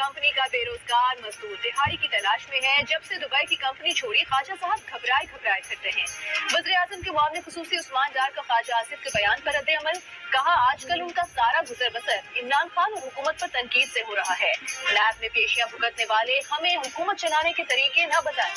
Company का बेरोजगार मजदूर दिहाड़ी की तलाश में है। जब से दुबई की कंपनी छोड़ी, ख्वाजा साहब घबराए फिरते हैं। वज़ीर-ए-आज़म के मुआविन खुसूसी उस्मान डार का ख्वाजा आसिफ के बयान पर रद्द-ए-अमल, कहा आजकल उनका सारा गुजर बसर इमरान खान और हुकूमत पर तनकीद से हो रहा है। नैब में पेशियां भुगतने वाले हमें हुकूमत चलाने के तरीके न बताएं।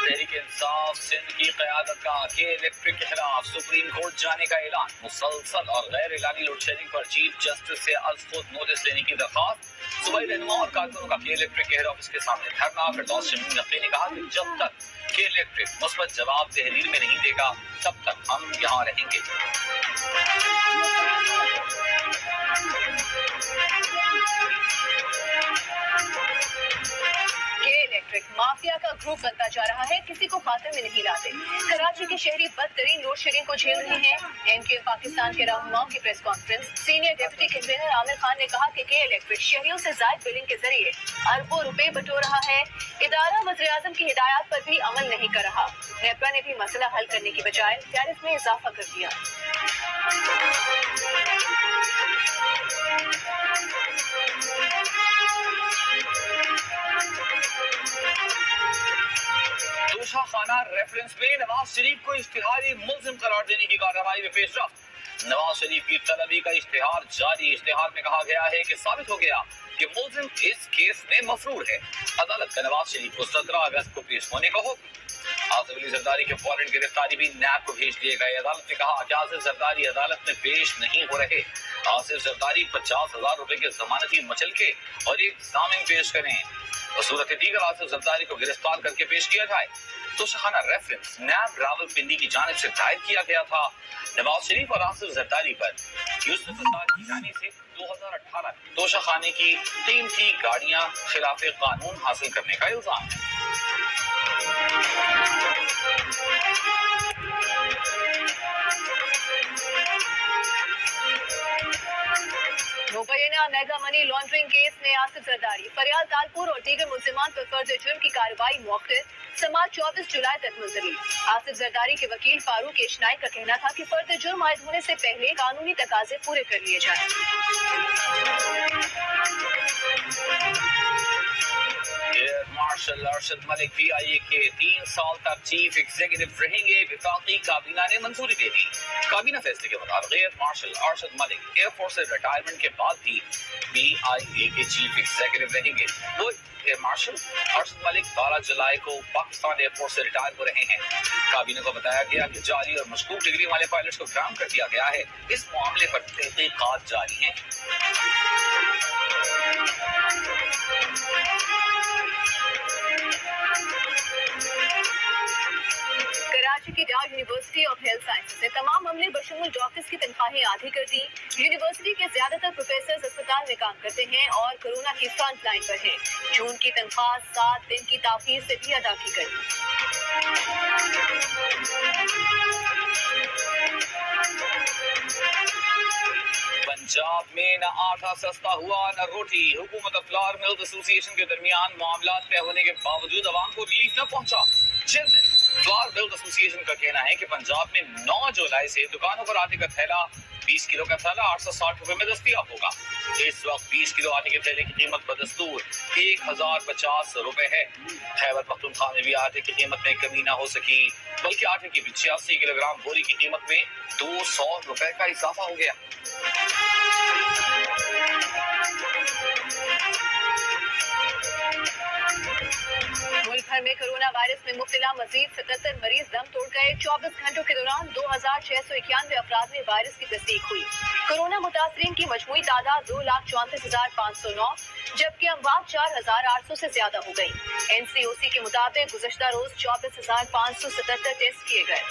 तहरीक इंसाफ सिंध की क़यादत का के इलेक्ट्रिक के खिलाफ सुप्रीम कोर्ट जाने का ऐलान। मुसलसल और गैर एलानी लोड शेडिंग पर चीफ जस्टिस से अज खुद नोटिस लेने की दरख्वास्त। सूबाई रहनुमा और कारकुनों का के इलेक्ट्रिक के हेड ऑफिस के सामने धरना। फिरदौस शमीम नकवी ने कहा कि जब तक के इलेक्ट्रिक मुस्बत जवाब तहरीर में नहीं देगा तब तक हम यहाँ रहेंगे। इलेक्ट्रिक माफिया का ग्रुप बनता जा रहा है, किसी को खाते में नहीं लाते। कराची के शहरी बदतरीन लोड शेडिंग को झेल रहे हैं। एमक्यू पाकिस्तान के रहनुमाओं की press conference. Senior deputy convener Aamir Khan ने कहा कि के इलेक्ट्रिक शहरियों से जायद बिलिंग के जरिए अरबों रुपए बटोर रहा है। इदारा वज़ीर-ए-आज़म की हिदायत पर भी अमल नहीं कर रहा। नेपरा ने भी मसला हल करने की बजाय टैरिफ में इजाफा कर दिया। तोशाखाना रेफरेंस में नवाज शरीफ को इश्तिहारी मुल्जिम करार देने की कार्रवाई में पेशरफ्त। नवाज शरीफ की तलबी का इश्तिहार जारी। इश्तिहार में कहा गया है कि साबित हो गया कि मुल्जिम इस केस में मफरूर है। अदालत का नवाज शरीफ को 17 अगस्त को पेश होने का हुक्म। आसिफ अली जरदारी के वारंट गिरफ्तारी भी नैब को भेज दिए गए। अदालत ने कहा कि आसिफ जरदारी अदालत में पेश नहीं हो रहे। आसिफ जरदारी 50,000 रुपए के जमानती मचलके और एक जामिन पेश करें। सूरत दीगर आसिफ जरदारी को गिरफ्तार करके पेश किया जाए। तोशाखाना रेफरेंस नैब रावलपिंडी की जानिब से दायर किया गया था। नवाज शरीफ और आसिफ जरदारी पर यूसुफ की जानी से 2018 तोशाखाने की कीमती गाड़ियां खिलाफ कानून हासिल करने का इल्जाम है। मुबैना मेगा मनी लॉन्ड्रिंग केस में आसिफ जरदारी, फरियाद तालपुर और दीगर मुल्जिमान पर फर्ज जुर्म की कार्रवाई मौखिर। समाअत 24 जुलाई तक मुलतवी। आसिफ जरदारी के वकील फारूक एशनाई का कहना था कि फर्ज जुर्म आयद होने से पहले कानूनी तकाजे पूरे कर लिए जाएं। Air marshal Arshad Malik PIA के 3 साल तक चीफ एग्जीक्यूटिव रहेंगे। वफाकी काबीना ने मंजूरी दे दी। काबीना फैसले के मुताबिक air marshal Arshad Malik air force से रिटायरमेंट के बाद भी PIA के चीफ एग्जीक्यूटिव रहेंगे। वो एयर मार्शल अरशद मलिक 12 जुलाई को पाकिस्तान एयरफोर्स से रिटायर हो रहे हैं। काबीना को बताया गया कि जारी और मशकूक डिग्री वाले पायलट्स को ग्राम कर दिया गया है। इस मामले पर तहकीकात जारी हैं। कराची की डार यूनिवर्सिटी ऑफ हेल्थ साइंसेज ने तमाम अमले बशमूल डॉक्टर्स की तनख्वाहें आधी कर दी। यूनिवर्सिटी के ज्यादातर प्रोफेसर अस्पताल में काम करते हैं और कोरोना की फ्रंट लाइन पर हैं। जून की तनख्वाह 7 दिन की ताखीर से भी अदा की गई। पंजाब में न आटा सस्ता हुआ न रोटी। हुकूमत और फ्लावर मिल्स एसोसिएशन के दरमियान मामला तय होने के बावजूद अवाम को रिलीफ न पहुंचा। चेयरमैन फ्लावर मिल्स एसोसिएशन का कहना है कि पंजाब में 9 जुलाई से दुकानों पर आटे का थैला 20 किलो का थैला 860 रुपए में दस्तयाब होगा। इस वक्त 20 किलो आटे के थैले की कीमत बदस्तूर 1050 रुपए है। खैबर पख्तूनख्वा में भी आटे की कीमत में कमी न हो सकी, बल्कि आटे की 86 किलोग्राम बोरी की कीमत में 200 रुपए का इजाफा हो गया। मुल्क भर में कोरोना वायरस में मुब्तला मजीद 77 मरीज दम तोड़ गए। 24 घंटों के दौरान 2691 अफराद में वायरस की तस्दीक हुई। कोरोना मुतासरीन की मजमूई तादाद 2,34,509, जबकि अमवात 4,800 से ज्यादा हो गई। NCOC के मुताबिक गुज़श्ता रोज 24,577 टेस्ट किए गए।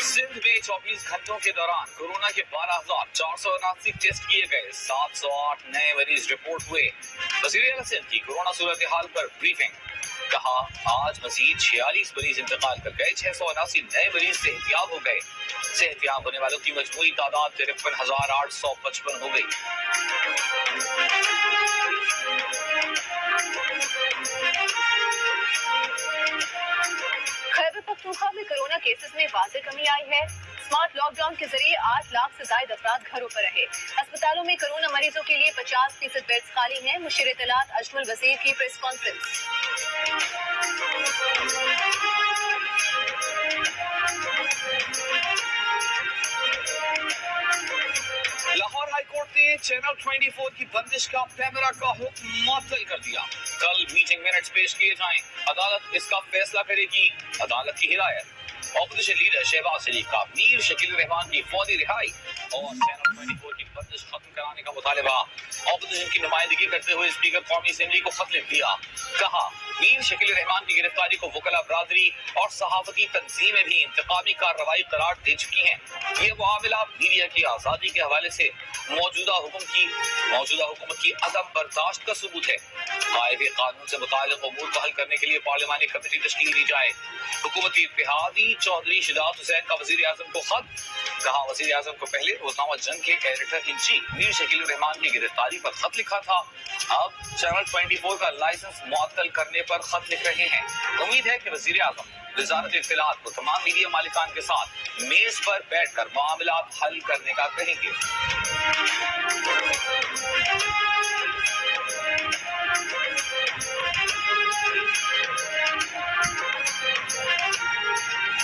सिंध में 24 घंटों के दौरान कोरोना के 12,479 टेस्ट किए गए। 708 नए मरीज रिपोर्ट हुए। वज़ीर-ए-आला सिंध की कोरोना सूरत हाल पर ब्रीफिंग। کہا آج مزید 46 مریض انتقال کر گئے، 679 نئے مریض صحتیاب ہو گئے، صحتیاب ہونے والوں کی مجموعی تعداد 53,855 ہو گئی۔ خیبر پختونخوا میں کورونا کیسز میں واضح کمی آئی ہے۔ اسمارٹ لاک ڈاؤن کے ذریعے 8 لاکھ سے زائد افراد گھروں پر رہے۔ اسپتالوں میں کورونا مریضوں کے لیے 50% بیڈز خالی ہیں۔ مشیر اطلاعات اجمل وزیر کی press conference. Lahore high court نے چینل 24 کی بندش کا پیمرا کا حکم معطل کر دیا۔ کل میٹنگ منٹس پیش کیے جائیں، عدالت اس کا فیصلہ کرے گی۔ عدالت کی ہدایت، اپوزیشن لیڈر شہباز شریف کا میر شکیل الرحمان کی فوری رہائی اور چینل 24 کی بندش ختم کرانے کا مطالبہ۔ اپوزیشن کی نمائندگی کرتے ہوئے اسپیکر قومی اسمبلی کو خط لکھ دیا، کہا میر شکیل الرحمان کی گرفتاری کو وکلاء برادری اور صحافتی تنظیمیں بھی انتقامی کارروائی قرار دے چکی ہیں۔ یہ معاملہ میڈیا کی آزادی کے حوالے سے موجودہ حکومت کی عدم برداشت کا ثبوت ہے۔ قائد قانون سے متعلق امور کو حل کرنے کے لیے پارلیمانی کمیٹی تشکیل دی جائے۔ حکومتی اتحادی چودھری شجاعت حسین کا وزیر اعظم کو خط، کہا وزیر اعظم کو پہلے روزنامہ جنگ کے ایڈیٹر ان چیف میر شکیل الرحمان کی گرفتاری پر خط لکھا تھا، اب چینل 24 کا لائسنس معطل کرنے پر خط لکھ رہے ہیں۔ امید ہے کہ وزیر اعظم وزارت اطلاعات کو تمام میڈیا مالکان کے ساتھ میز پر بیٹھ کر معاملات حل کرنے کا کہیں گے۔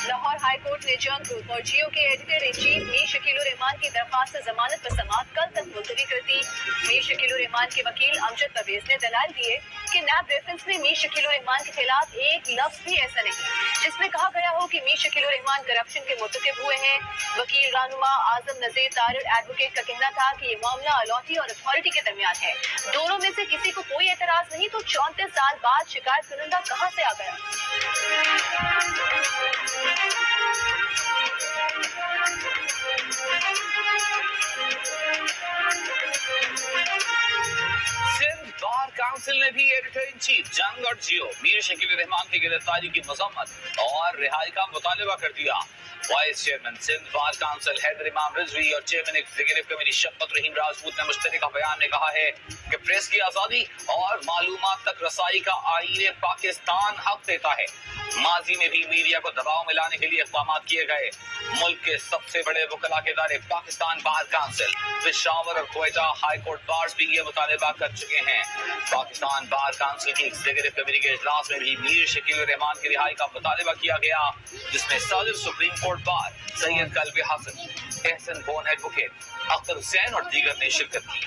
لاہور ہائی کورٹ نے جنگ گروپ اور جیو کے ایڈیٹر ان چیف میر شکیل الرحمان کی درخواست ضمانت پر سماعت کل تک ملتوی کر دی۔ میر شکیل الرحمان کے وکیل امجد پرویز نے دلائل دیے کہ نیب ریفرنس میں میر شکیل الرحمان کے خلاف ایک لفظ بھی ایسا نہیں جس میں کہا گیا ہو کہ میر شکیل الرحمان کرپشن کے مرتکب ہوئے ہیں۔ وکیل رہنما اعظم نذیر طارڑ ایڈوکیٹ کا کہنا تھا کہ یہ معاملہ الاٹھی اور اتھارٹی کے درمیان ہے، دونوں میں سے کسی کو کوئی اعتراض نہیں، تو 34 سال بعد شکایت کنندہ کہاں سے آ گیا؟ سندھ بار کونسل نے بھی ایڈیٹر ان چیف جنگ اور جیو میر شکیل الرحمان کی گرفتاری کی مذمت اور رہائی کا مطالبہ کر دیا۔ Vice chairman Sindh bar council Haider Imam Rizvi اور چیئرمین ایگزیکٹو کمیٹی شفقت رحیم راجپوت نے مشترکہ بیان میں کہا ہے کہ پریس کی آزادی اور معلومات تک رسائی کا آئین پاکستان حق دیتا ہے۔ ماضی میں بھی میڈیا کو دباؤ میں لانے کے لیے اقدامات کیے گئے۔ ملک کے سب سے بڑے وکلاء کے ادارے پاکستان بار کونسل، پشاور اور کوئٹہ ہائی کورٹ بارز بھی یہ مطالبہ کر چکے ہیں۔ پاکستان بار کونسل کی ایگزیکٹو کمیٹی کے اجلاس میں بھی میر شکیل الرحمان کی رہائی کا مطالبہ کیا گیا، جس میں صدر سپریم کورٹ بار سید قلب حسن، احسن بون ایڈوکیٹ اختر حسین اور دیگر نے شرکت کی۔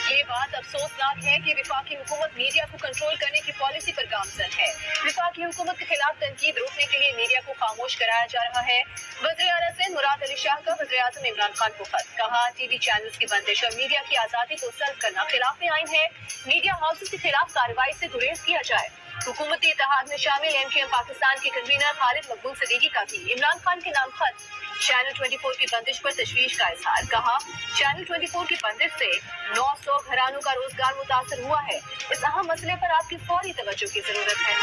یہ بات افسوسناک ہے کہ وفاقی حکومت میڈیا کو کنٹرول کرنے کی پالیسی پر گامزن ہے۔ وفاقی حکومت کے خلاف تنقید روکنے کے لیے میڈیا کو خاموش کرایا جا رہا ہے۔ وزیر اعلیٰ سندھ مراد علی شاہ کا وزیر اعظم عمران خان کو خط، کہا ٹی وی چینلز کی بندش اور میڈیا کی آزادی کو سلب کرنا خلاف آئین ہے، میڈیا ہاؤسز کے خلاف کارروائی سے گریز کیا جائے۔ حکومتی اتحاد میں شامل ایم پاکستان کے کنوینر خالد مقبول صدیقی کا بھی عمران خان کے نام خط، چینل 24 کی بندش پر تشویش کا اظہار، کہا چینل 24 کی بندش سے 900 گھرانوں کا روزگار متاثر ہوا ہے، اس اہم مسئلے پر آپ کی فوری توجہ کی ضرورت ہے۔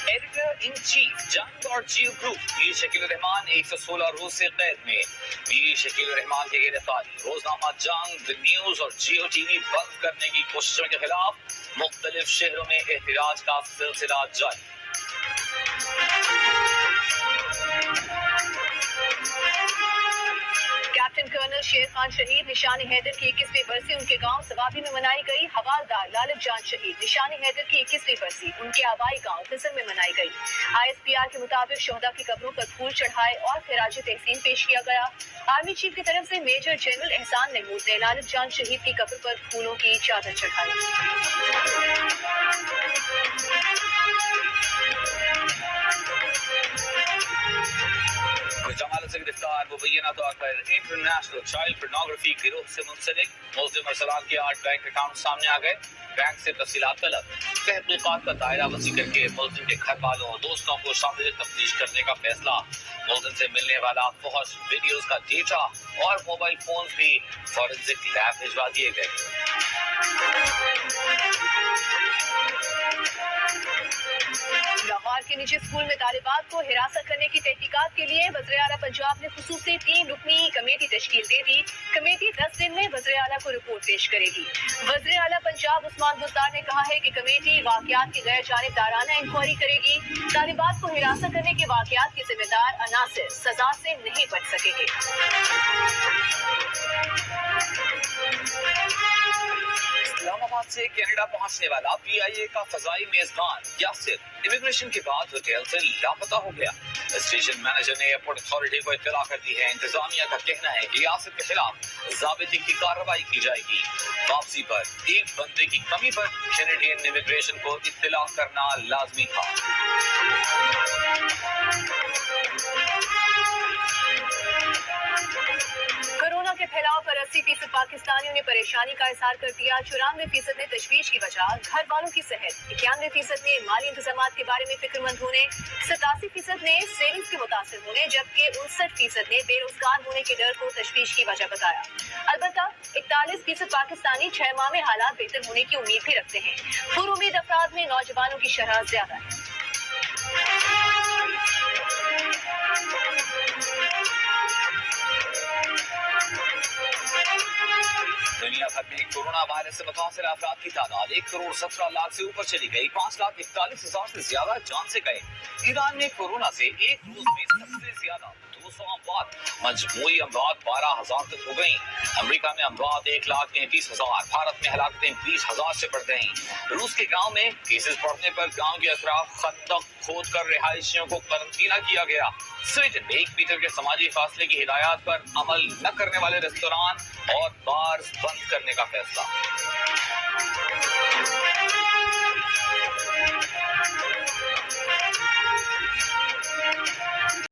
ایڈیٹر ان چیف جنگ اور جیو گروپ میر شکیل الرحمان 116 روز سے قید میں۔ میر شکیل الرحمان کی گرفتاری، روزنامہ جنگ، دی نیوز اور جیو ٹی وی بند کرنے کی کوششوں کے خلاف مختلف شہروں میں احتجاج کا سلسلہ جاری۔ کیپٹن کرنل شیر خان شہید، نشانی حیدر کی 21ویں برسی ان کے گاؤں سوابی میں منائی گئی۔ حوالدار لالچ جان شہید، نشانی حیدر کی 21ویں برسی ان کے آبائی گاؤں خزر میں منائی گئی۔ ISPR کے مطابق شہداء کی قبروں پر پھول چڑھائے اور خراج تحسین پیش کیا گیا۔ آرمی چیف کی طرف سے میجر جنرل احسان محمود نے لالچ جان شہید کی قبر پر پھولوں کی چادر چڑھائی۔ جمالت سے گرفتار मुबैना तौर पर इंटरनेशनल चाइल्ड पोर्नोग्राफी गिरोह से मुंसलिक मुलजिम अरसलान के 8 बैंक अकाउंट सामने आ गए। बैंक से तफसीलात तलब। तहकीकात का दायरा वसी करके मुलजिम के घर वालों और दोस्तों को शामिल तफ्तीश करने का फैसला। मुलजिम से मिलने वाला फहश वीडियोस का डेटा और मोबाइल फोन भी फॉरेंसिक लैब भिजवा दिए गए। लाहौर के निजी स्कूल में तालिबात को हिरासत करने की तहकीकात के लिए वज़ीर आला पंजाब ने खुसूसी 3 रुकनी कमेटी तश्कील दे दी। कमेटी 10 दिन में वज़ीर आला को रिपोर्ट पेश करेगी। वज़ीर आला पंजाब उस्मान बुज़दार ने कहा है कि कमेटी वाक़यात की गैर जानिबदाराना इंक्वायरी करेगी। तालिबात को हिरासत करने के वाक़यात के जिम्मेदार अनासिर सजा से नहीं बच सकेंगे। इस्लामाबाद से कनाडा पहुंचने वाला PIA का फजाई मेजबान यासिर इमिग्रेशन के बाद होटल से लापता हो गया। स्टेशन मैनेजर ने एयरपोर्ट अथॉरिटी को इत्तला कर दी है। इंतजामिया का कहना है कि यासिर के खिलाफ ज़ाबिते की कार्रवाई की जाएगी। वापसी पर एक बंदे की कमी पर कैनेडियन इमिग्रेशन को इत्तला करना लाजमी था। कोरोना के फैलाव पर 80% पाकिस्तानियों ने परेशानी का इजहार कर दिया। 94% ने तशवीश की वजह घर वालों की सेहत, 91% ने माली इंतजाम के बारे में फिक्रमंद होने, 87% ने सेविंग्स के मुतासिर होने, जबकि 59% ने बेरोजगार होने के डर को तशवीश की वजह बताया। अलबत्ता 41% पाकिस्तानी 6 माह में हालात बेहतर होने की उम्मीद भी रखते हैं। पुरुमीद अफराद में नौजवानों की शरह ज्यादा है। दुनिया भर में कोरोना वायरस से मुतासिर अफराद की तादाद 1,17,00,000 से ऊपर चली गई। 5,41,000 से ज्यादा जान से गए। ईरान में कोरोना से एक रोज में सबसे ज्यादा 200 अमवात, मजमूई अमवात 12,000 तक हो गई। अमेरिका में अमवात 1,33,000, भारत में हलाकतें 20,000 से बढ़ गई। रूस के गांव में केसेस बढ़ने पर गांव के अतराफ खंदक खोद कर रिहायशियों को करंटीना किया गया। स्वीडन में 1 मीटर के समाजी फासले की हिदायत पर अमल न करने वाले रेस्तोरां और बार बंद करने का फैसला।